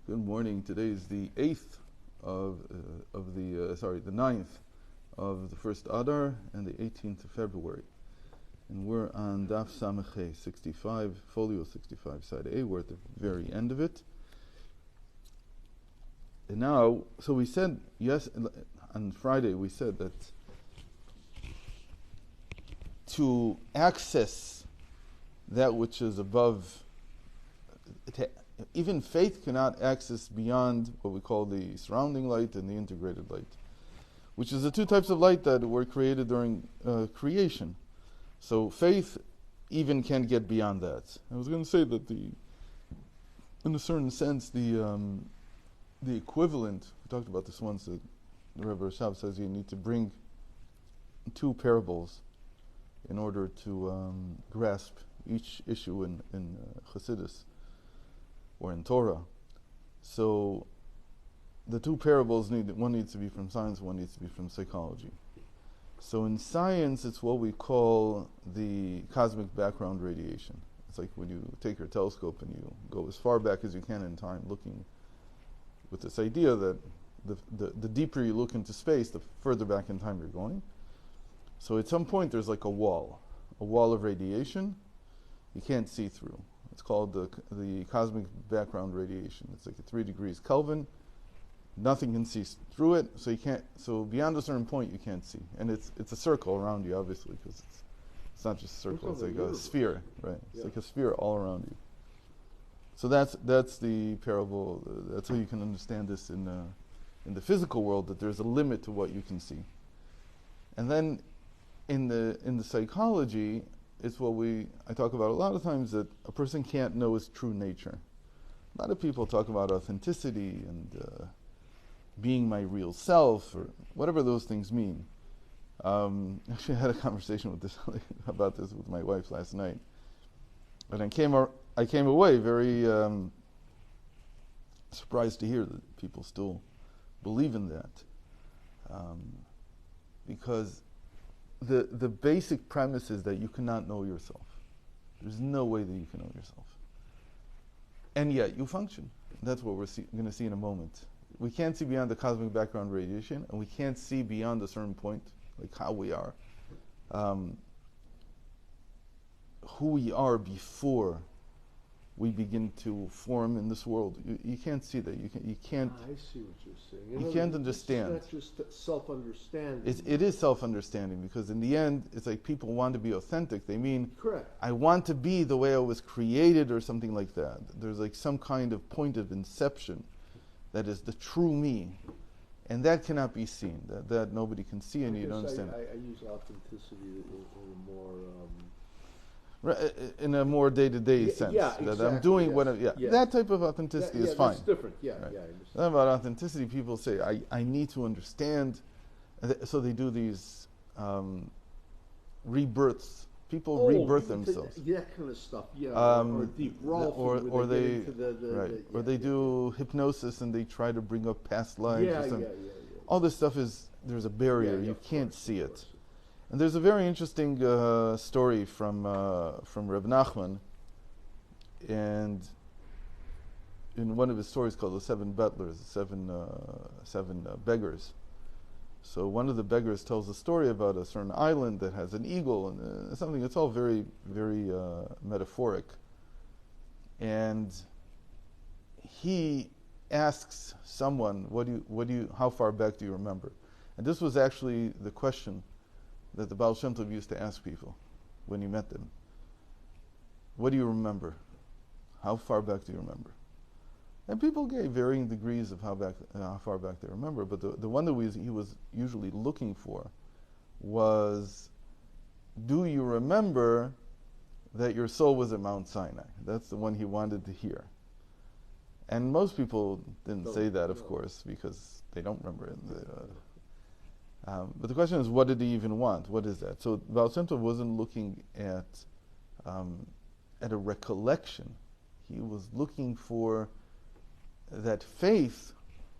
Good morning. Today is the 8th the 9th of the first Adar and the 18th of February. And we're on Daf Samachay 65, folio 65, side A. We're at the very end of it. And now, so we said, yes, on Friday we said that to access that which is above, even faith cannot access beyond what we call the surrounding light and the integrated light, which is the two types of light that were created during creation. So faith even can't get beyond that. I was going to say that in a certain sense, the equivalent, we talked about this once, that the Rebbe Rashab says you need to bring two parables in order to grasp each issue in Chasidus or in Torah. So the two parables one needs to be from science, one needs to be from psychology. So in science, it's what we call the cosmic background radiation. It's like when you take your telescope and you go as far back as you can in time, looking with this idea that the deeper you look into space, the further back in time you're going. So at some point there's like a wall of radiation you can't see through. It's called the cosmic background radiation. It's like at 3 degrees Kelvin. Nothing can see through it, so you can't. So beyond a certain point, you can't see, and it's a circle around you, obviously, because it's not just a circle. It's like a sphere, right? It's like a sphere all around you. So that's the parable. That's how you can understand this in the physical world, that there's a limit to what you can see. And then in the psychology, it's what I talk about a lot of times, that a person can't know his true nature. A lot of people talk about authenticity and being my real self, or whatever those things mean. Actually, I had a conversation about this with my wife last night, and I came away very surprised to hear that people still believe in that, because the basic premise is that you cannot know yourself. There's no way that you can know yourself. And yet you function. That's what we're going to see in a moment. We can't see beyond the cosmic background radiation, and we can't see beyond a certain point, like how we are. Who we are before we begin to form in this world. You can't see that. You can't. I see what you're saying. You can't understand. It's not just self-understanding. It is self-understanding, because in the end, it's like people want to be authentic. They mean, correct. I want to be the way I was created, or something like that. There's like some kind of point of inception that is the true me, and that cannot be seen. That nobody can see, and you don't understand. I use authenticity in a more. In a more day-to-day sense, yeah, that exactly, I'm doing yes, that type of authenticity is fine. That's different. Yeah, right. Yeah. I understand. Then about authenticity, people say, I need to understand. So they do these rebirths. People rebirth themselves. That kind of stuff. Yeah. Or deep growth. Or they do hypnosis and they try to bring up past lives. Yeah. All this stuff there's a barrier. You can't see it. And there's a very interesting story from Reb Nachman, and in one of his stories called the Seven Butlers, seven beggars. So one of the beggars tells a story about a certain island that has an eagle and something. It's all very, very metaphoric. And he asks someone, how far back do you remember? And this was actually the question that the Baal Shem Tov used to ask people when he met them. What do you remember? How far back do you remember? And people gave varying degrees of how far back they remember, but the one that he was usually looking for was, do you remember that your soul was at Mount Sinai? That's the one he wanted to hear. And most people didn't say that, of course, because they don't remember it. But the question is, what did he even want? What is that? So Baal Shem Tov wasn't looking at a recollection. He was looking for that faith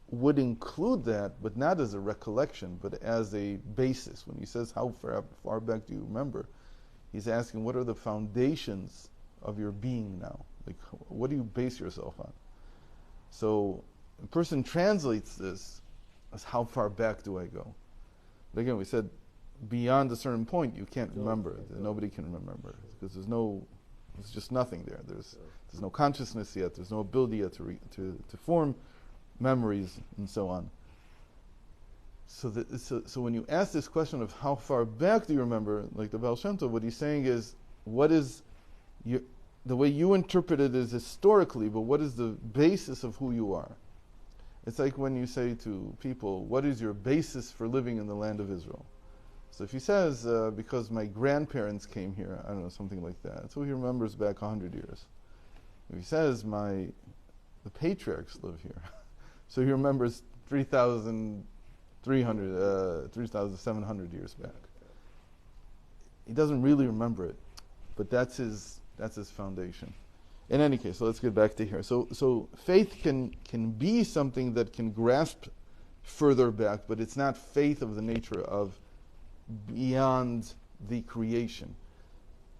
would include that, but not as a recollection, but as a basis. When he says, how far back do you remember? He's asking, what are the foundations of your being now? Like, what do you base yourself on? So a person translates this as how far back do I go? But again, we said beyond a certain point you can't remember it. Nobody can remember because there's just nothing there. There's no consciousness yet. There's no ability yet to form memories and so on. So when you ask this question of how far back do you remember, like the Baal Shem Tov, what he's saying is, the way you interpret it is historically, but what is the basis of who you are? It's like when you say to people, what is your basis for living in the land of Israel? So if he says, because my grandparents came here, I don't know, something like that, so he remembers back 100 years. If he says, the patriarchs live here, so he remembers 3,700 years back. He doesn't really remember it, but that's his foundation. In any case, so let's get back to here. So faith can be something that can grasp further back, but it's not faith of the nature of beyond the creation,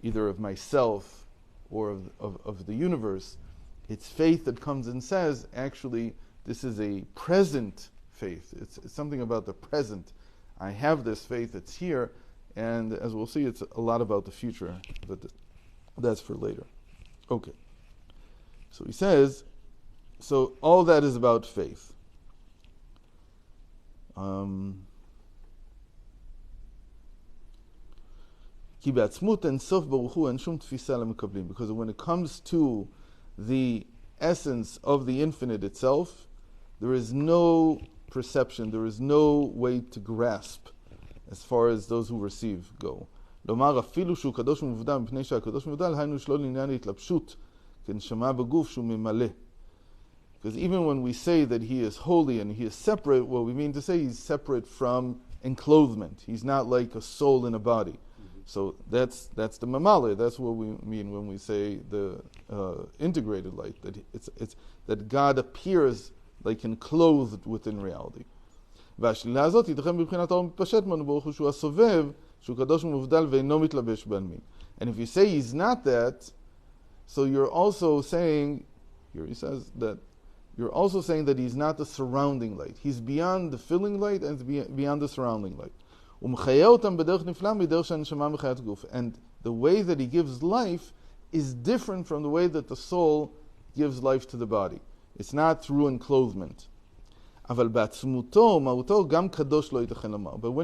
either of myself or of the universe. It's faith that comes and says, actually, this is a present faith. It's something about the present. I have this faith, it's here, and as we'll see, it's a lot about the future, but that's for later. Okay. So he says, so all that is about faith. Because when it comes to the essence of the infinite itself, there is no perception, there is no way to grasp as far as those who receive go. Because even when we say that he is holy and he is separate, what we mean to say he's separate from enclothement. He's not like a soul in a body. So that's the mamale. That's what we mean when we say the integrated light. That it's that God appears like enclosed within reality. And if you say he's not that, so you're also saying, here he says that you're also saying that he's not the surrounding light. He's beyond the filling light and beyond the surrounding light. And the way that he gives life is different from the way that the soul gives life to the body. It's not through enclothement. But when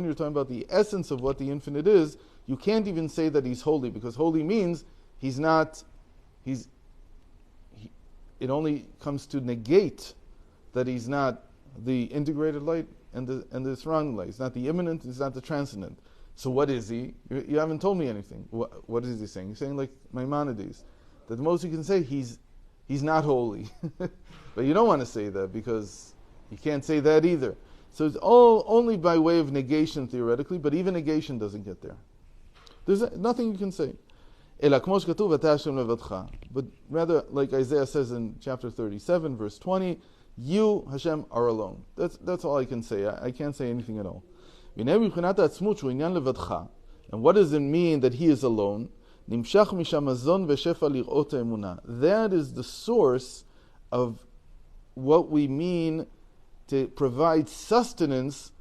you're talking about the essence of what the infinite is, you can't even say that he's holy, because holy means he's not, it only comes to negate that he's not the integrated light and the surrounding light. It's not the immanent, it's not the transcendent. So what is he? You haven't told me anything. What is he saying? He's saying like Maimonides, that the most you can say, he's not holy. But you don't want to say that, because you can't say that either. So it's all only by way of negation theoretically, but even negation doesn't get there. There's nothing you can say. But rather, like Isaiah says in chapter 37, verse 20, you, Hashem, are alone. That's all I can say. I can't say anything at all. And what does it mean that he is alone? That is the source of what we mean to provide sustenance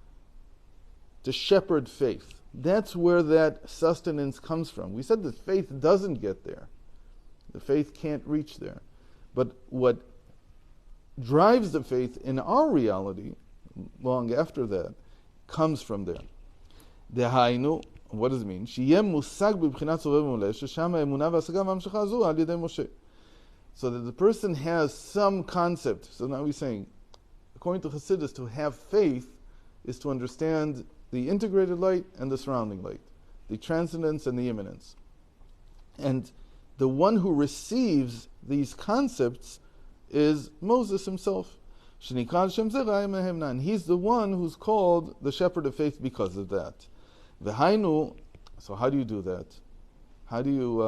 to shepherd faith. That's where that sustenance comes from. We said that faith doesn't get there. The faith can't reach there. But what drives the faith in our reality, long after that, comes from there. Dehainu, what does it mean? So that the person has some concept. So now we're saying, according to Chasidus, to have faith is to understand the integrated light and the surrounding light, the transcendence and the immanence. And the one who receives these concepts is Moses himself. And he's the one who's called the shepherd of faith because of that. So how do you do that? How do you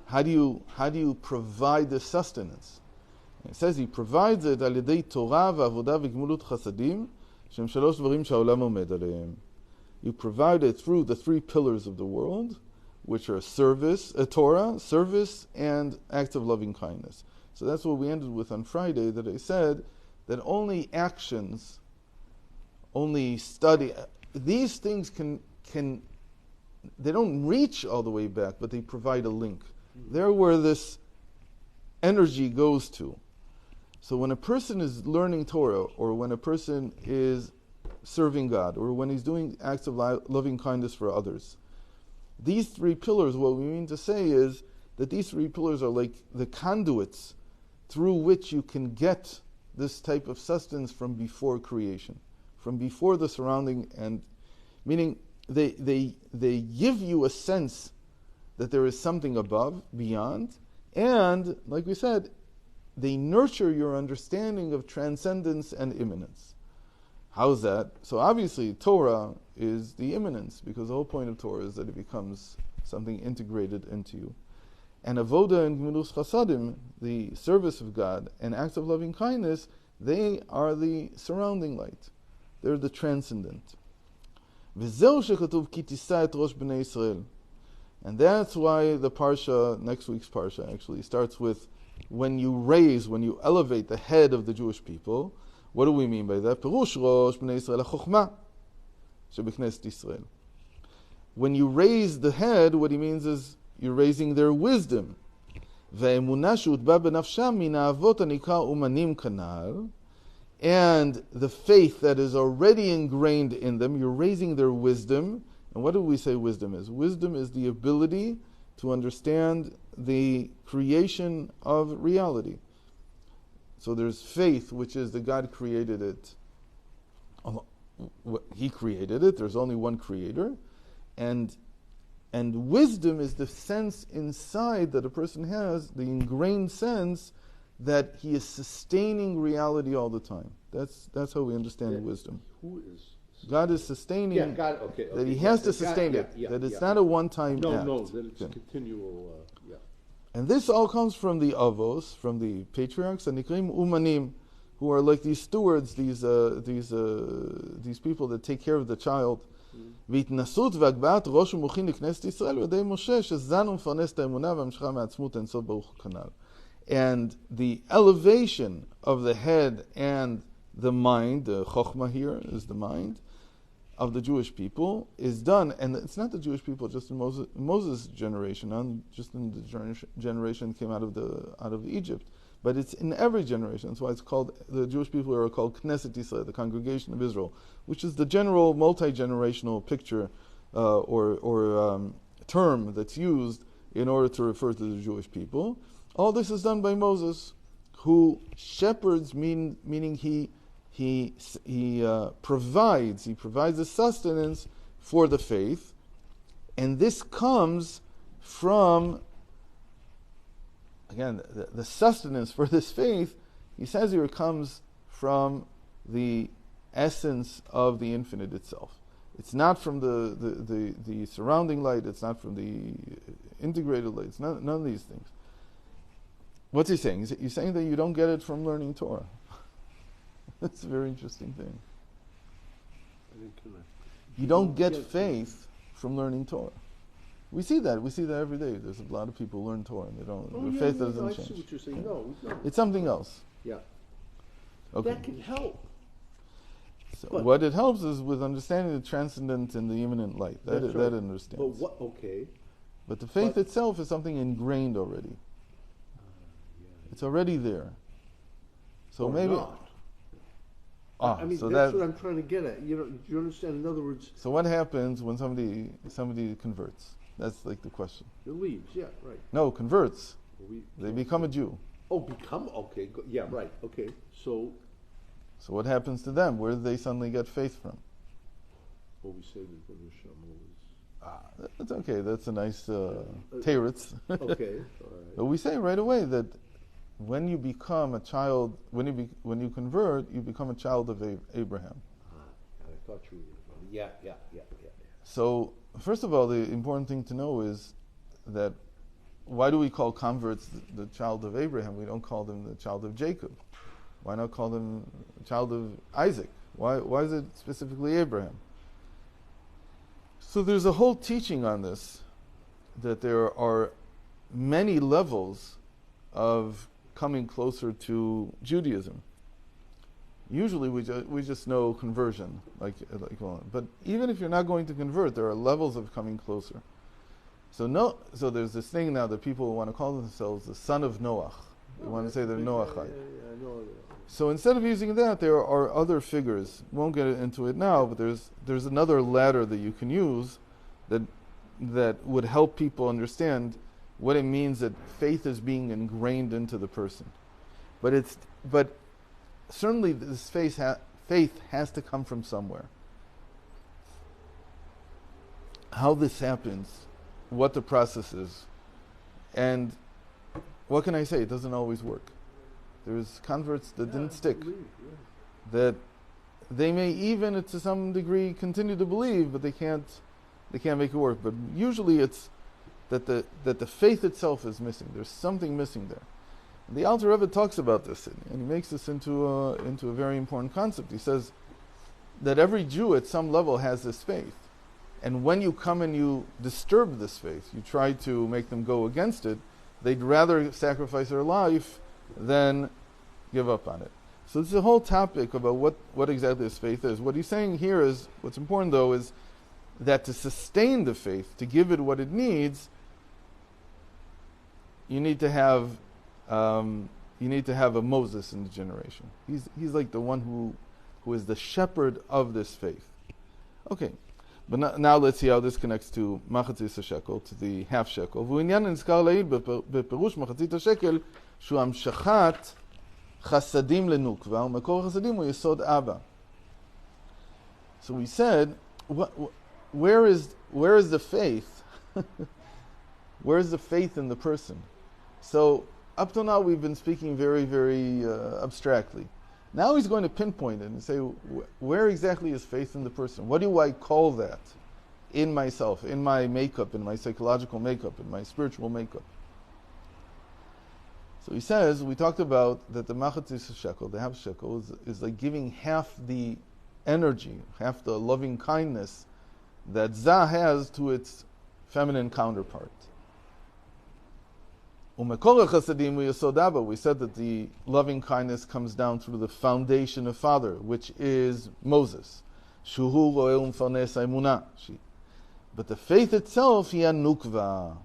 how do you provide the sustenance? It says he provides it al yedei Torah v'avodah v'gmulut chasadim shem shalosh dvarim sha'olam omed aleim. You provide it through the three pillars of the world, which are service, Torah, service, and acts of loving kindness. So that's what we ended with on Friday, that I said that only actions, only study, these things can they don't reach all the way back, but they provide a link. They're where this energy goes to. So when a person is learning Torah, or when a person is serving God, or when he's doing acts of loving kindness for others, these three pillars, what we mean to say is that these three pillars are like the conduits through which you can get this type of sustenance from before creation, from before the surrounding, and meaning they give you a sense that there is something above, beyond, and, like we said, they nurture your understanding of transcendence and immanence. How's that? So obviously Torah is the immanence, because the whole point of Torah is that it becomes something integrated into you. And avoda and gmilus chasadim, the service of God, and acts of loving kindness, they are the surrounding light. They're the transcendent. V'zeu shekatuv ki tisa et rosh b'nei Yisrael. And that's why the parsha, next week's parsha actually, starts with when you elevate the head of the Jewish people. What do we mean by that? Perush rosh b'nei Yisrael ha-chokhmah sheb'knesset Yisrael. When you raise the head, what he means is you're raising their wisdom. Ve'emunah she'utba b'nafsham min ha'avot hanikra umanim kanal. And the faith that is already ingrained in them, you're raising their wisdom. And what do we say wisdom is? Wisdom is the ability to understand the creation of reality. So there's faith, which is that God created it. He created it. There's only one creator. And wisdom is the sense inside that a person has, the ingrained sense that he is sustaining reality all the time. That's how we understand wisdom. Who is? God is sustaining. Yeah, God. Okay. That He has to sustain it. That it's not a one-time act. No, that it's continual. Yeah. And this all comes from the avos, from the patriarchs, and nikrim umanim, who are like these stewards, these people that take care of the child. והתנסות והגבהת ראש ומוחין לכנסת ישראל וידי משה שזן ומפרנס את האמונה והמשכה מעצמות אינסוף ברוך כנ"ל. And the elevation of the head and the mind, the chokhmah here is the mind, of the Jewish people is done, and it's not the Jewish people just in Moses' generation, not just in the generation came out of Egypt, but it's in every generation. That's why it's called, the Jewish people are called Knesset Yisrael, the congregation of Israel, which is the general multi-generational picture or term that's used in order to refer to the Jewish people. All this is done by Moses, who shepherds, meaning he provides the sustenance for the faith, and this comes from, again, the sustenance for this faith, he says here, comes from the essence of the infinite itself. It's not from the surrounding light, it's not from the integrated light, it's none of these things. What's he saying? He's saying that you don't get it from learning Torah. That's a very interesting thing. You don't get faith from learning Torah. We see that every day. There's a lot of people who learn Torah and their faith doesn't change. I see what you're saying. No. It's something else. Yeah. Okay. That can help. So what it helps is with understanding the transcendent and the immanent light. That understands. But what? Okay. But the faith itself is something ingrained already. It's already there. So maybe. Not. I mean, that's what I'm trying to get at. Do you understand? In other words. So what happens when somebody converts? That's like the question. It leaves. Yeah. Right. No, converts. They become a Jew. Oh, become? Okay. Yeah. Right. Okay. So what happens to them? Where do they suddenly get faith from? Well, we say that the Neshama is. That's okay. That's a nice teretz. Okay. All right. But we say right away that when you become a child, when you convert, you become a child of Abraham. I thought you were. Yeah. So first of all, the important thing to know is that why do we call converts the child of Abraham? We don't call them the child of Jacob. Why not call them the child of Isaac? Why is it specifically Abraham? So there's a whole teaching on this, that there are many levels of coming closer to Judaism. Usually we just know conversion, but even if you're not going to convert, there are levels of coming closer. So there's this thing now that people want to call themselves the son of Noach. They want to say they're Noachite. So instead of using that, there are other figures. Won't get into it now, but there's another ladder that you can use that would help people understand what it means that faith is being ingrained into the person. But certainly this faith has to come from somewhere. How this happens, what the process is, and what can I say? It doesn't always work. There's converts that didn't stick, that they may even to some degree continue to believe, but they can't make it work. But usually it's that the faith itself is missing. There's something missing there. And the Alter Rebbe talks about this, and he makes this into a very important concept. He says that every Jew at some level has this faith, and when you come and you disturb this faith, you try to make them go against it, they'd rather sacrifice their life than give up on it. So it's a whole topic about what exactly this faith is. What he's saying here is, what's important though, is that to sustain the faith, to give it what it needs, you need to have a Moses in the generation. He's like the one who is the shepherd of this faith. Okay. But now let's see how this connects to Machatzit HaShekel, to the half shekel. ועניין נזכר לעיל בפירוש מחצית השקל, שהוא המשכת חסדים לנוקבה, ומקור החסדים הוא יסוד אבא. So we said, where is the faith? Where is the faith in the person? So up till now we've been speaking very, very abstractly. Now he's going to pinpoint it and say, where exactly is faith in the person? What do I call that in myself, in my makeup, in my psychological makeup, in my spiritual makeup? So he says, we talked about that the Machatzit HaShekel, the half shekel, is like giving half the energy, half the loving kindness that Zah has to its feminine counterpart. We said that the loving kindness comes down through the foundation of father, which is Moses. But the faith itself, nukva.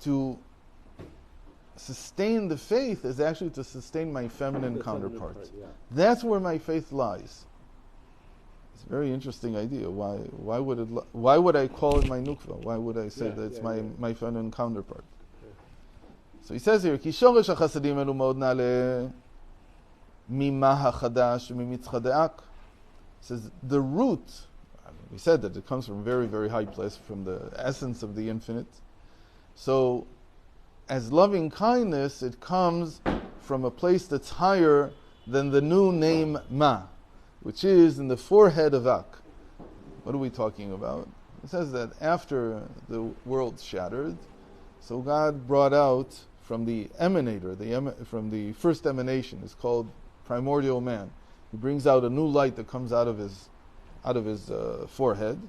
To sustain the faith is actually to sustain my feminine counterpart. That's where my faith lies. It's a very interesting idea. Why would I call it my nukva? Why would I say that it's my feminine counterpart? So he says here, כי שורש החסדים אלו מאוד נעלה ממה החדש וממצחא דאק. He says the root, we said that it comes from a very, very high place, from the essence of the infinite. So as loving kindness, it comes from a place that's higher than the new name Ma, which is in the forehead of Ak. What are we talking about? It says that after the world shattered, so God brought out from the emanator, from the first emanation, is called primordial man. He brings out a new light that comes out of his forehead,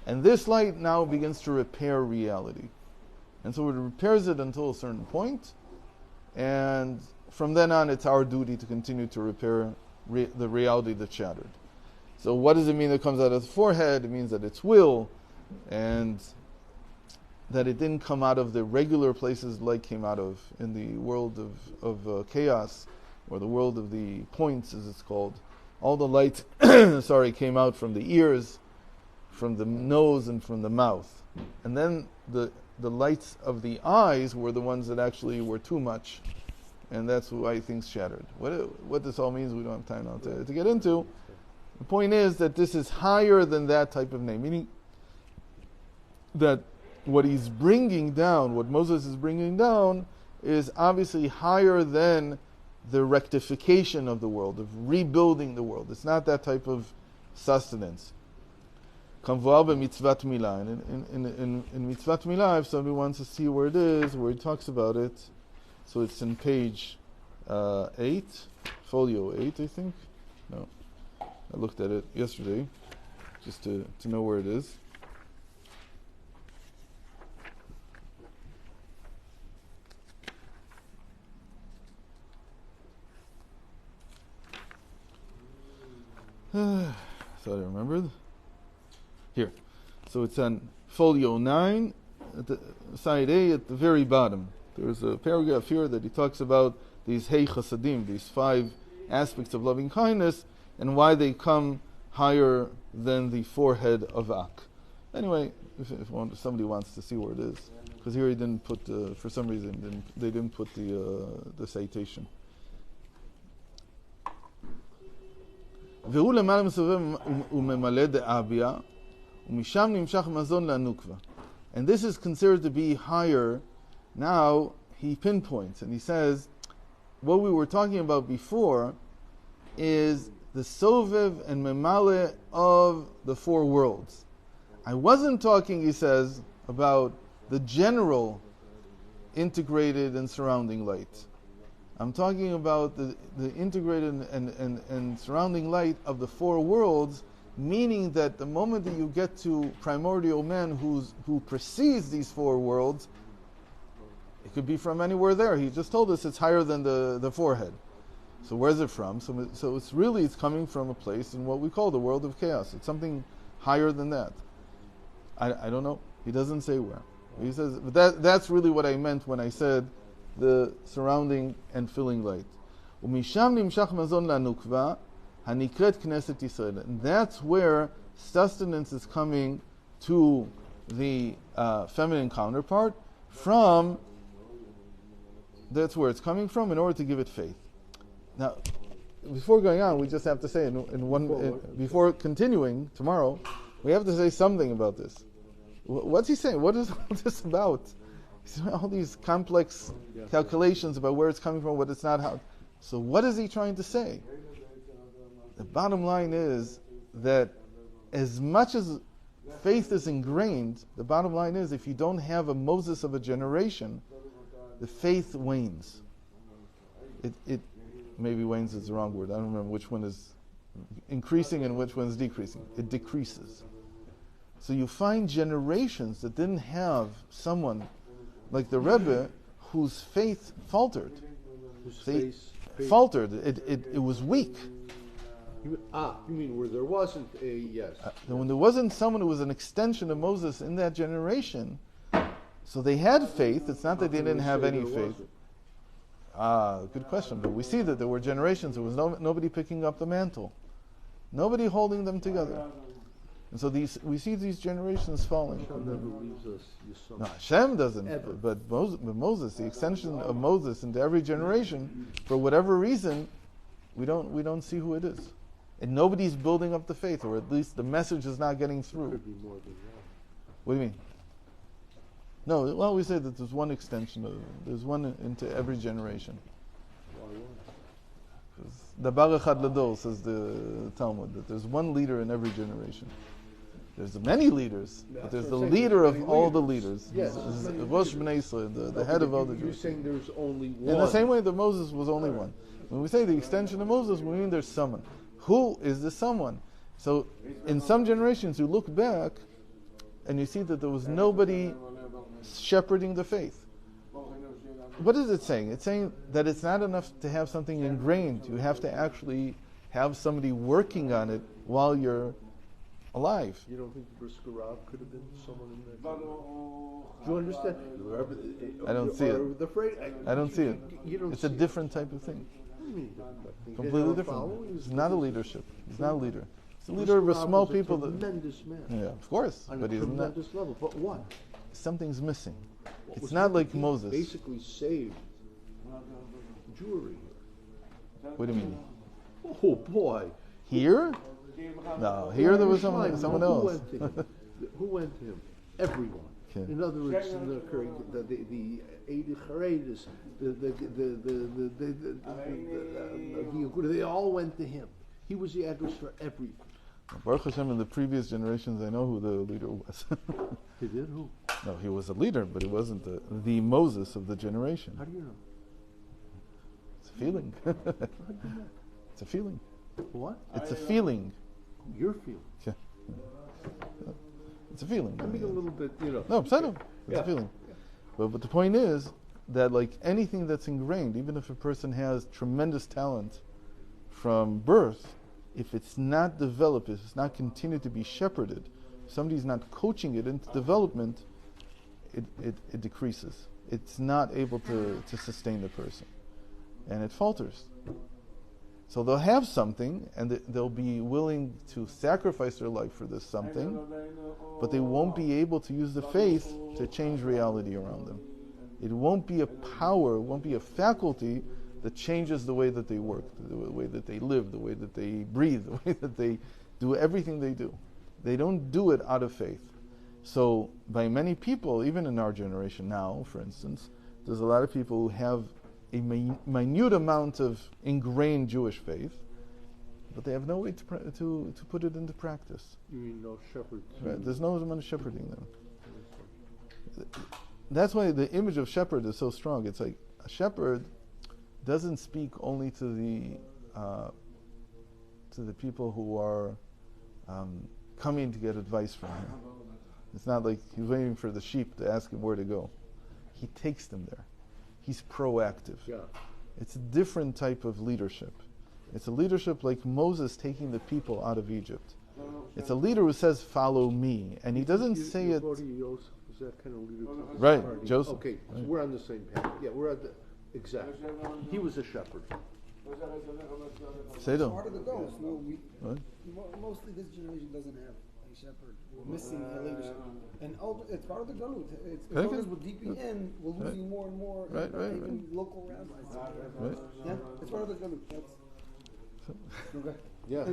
and this light now begins to repair reality. And so it repairs it until a certain point, and from then on it's our duty to continue to repair the reality that's shattered. So what does it mean that comes out of the forehead? It means that it's will, and that it didn't come out of the regular places light came out of in the world of chaos, or the world of the points as it's called. All the light came out from the ears, from the nose, and from the mouth. And then the lights of the eyes were the ones that actually were too much, and that's why things shattered. What this all means, we don't have time now to get into. The point is that this is higher than that type of name, meaning that what he's bringing down, what Moses is bringing down, is obviously higher than the rectification of the world, of rebuilding the world. It's not that type of sustenance. Kamvual b'mitzvat milah. In mitzvat milah, if somebody wants to see where it is, where he talks about it, so it's in page 8, folio 8, I think. No, I looked at it yesterday, just to know where it is. Thought I remembered. Here. So it's on folio 9, at the, side A at the very bottom. There's a paragraph here that he talks about these Hey Chasadim, these 5 aspects of loving kindness, and why they come higher than the forehead of Ak. Anyway, if somebody wants to see where it is, because here he didn't put, for some reason, they didn't put the citation. והוא למעלה מסובב וממלא דאביה, ומשם נמשך מזון לנוקבה. And this is considered to be higher. Now he pinpoints and he says, what we were talking about before is the sovev and memale of the 4 worlds. I wasn't talking, he says, about the general integrated and surrounding light. I'm talking about the integrated and surrounding light of the 4 worlds, meaning that the moment that you get to primordial man who perceives these 4 worlds, it could be from anywhere there. He just told us it's higher than the forehead. So where's it from? So it's coming from a place in what we call the world of chaos. It's something higher than that. I don't know. He doesn't say where. He says, but that's really what I meant when I said the surrounding and filling light. ומשם נמשך מזון לנוקבה, הנקראת כנסת ישראל. And that's where sustenance is coming to the feminine counterpart from. That's where it's coming from in order to give it faith. Now, before going on, we just have to say before continuing tomorrow, we have to say something about this. What's he saying? What is all this about? He's doing all these complex calculations about where it's coming from, what it's not, how. So what is he trying to say? The bottom line is that as much as faith is ingrained, the bottom line is if you don't have a Moses of a generation, the faith wanes. It maybe wanes is the wrong word. I don't remember which one is increasing and which one is decreasing. It decreases. So you find generations that didn't have someone like the Rebbe whose faith faltered. Faltered. It was weak. You mean where there wasn't a, yes. When there wasn't someone who was an extension of Moses in that generation, so they had faith. It's not that they didn't have any faith. Good question. But we see that there were generations. There was nobody picking up the mantle. Nobody holding them together. And so we see these generations falling. Hashem never leaves us. No, Hashem doesn't. Ever. But Moses, the extension of Moses into every generation, for whatever reason, we don't see who it is. And nobody's building up the faith, or at least the message is not getting through. Could be more than that. What do you mean? No, well, we say that there's one extension there's one into every generation. Why? The Barachad Ladol says the Talmud that there's one leader in every generation. There's many leaders, but there's the leader of all the leaders. Yes. Rosh Bnei Yisrael, the head of all the Jews. You're saying there's only one. In the same way that Moses was only one. When we say the extension of Moses, we mean there's someone. Who is the someone? So in some generations you look back and you see that there was nobody shepherding the faith. What is it saying? It's saying that it's not enough to have something ingrained. You have to actually have somebody working on it while you're alive. You don't think the Brisker Rav could have been someone in there? Do you understand? I don't see it. I don't see it. It's a different type of thing. Completely different. It's not a leadership. It's not a leader. It's a leader of a small people. Tremendous man. Yeah, of course. On But a he's not. tremendous level. But what? Something's missing. What It's was not like he Moses. Basically saved Jewry. What do you mean? Oh boy. Here? No, here there was someone Who else. went to him? Who went to him? Everyone. Okay. In other words, the Eidi Charedis, they all went to him. He was the address for everything. Baruch Hashem, in the previous generations, I know who the leader was. He did who? No, he was a leader, but he wasn't the Moses of the generation. How do you know? It's a feeling. How do you know? It's a feeling. What? It's a feeling. Your feeling. Yeah. It's a feeling. I mean, a little bit, you know. No, it's a feeling. Yeah. But the point is that, like anything that's ingrained, even if a person has tremendous talent from birth, if it's not developed, if it's not continued to be shepherded, if somebody's not coaching it into development, it decreases. It's not able to sustain the person. And it falters. So they'll have something, and they'll be willing to sacrifice their life for this something, but they won't be able to use the faith to change reality around them. It won't be a power, it won't be a faculty that changes the way that they work, the way that they live, the way that they breathe, the way that they do everything they do. They don't do it out of faith. So by many people, even in our generation now, for instance, there's a lot of people who have a minute amount of ingrained Jewish faith, but they have no way to put it into practice. You mean no shepherds? Right. There's no one shepherding them. That's why the image of shepherd is so strong. It's like a shepherd doesn't speak only to the people who are coming to get advice from him. It's not like he's waiting for the sheep to ask him where to go. He takes them there. He's proactive. Yeah. It's a different type of leadership. It's a leadership like Moses taking the people out of Egypt. It's a leader who says, "Follow me," and he doesn't say it. Joseph, is that kind of leader? Right, Joseph. Okay, so we're on the same page. Yeah, we're at the exact. He was a shepherd. Say it. Part of the goal. Mostly this generation doesn't have a shepherd. We're missing a leadership. And it's part of the goal. It's because with DPN, we're losing more and more. Even local rabbis. Right. Yeah, it's part of the goal. Okay. Yeah.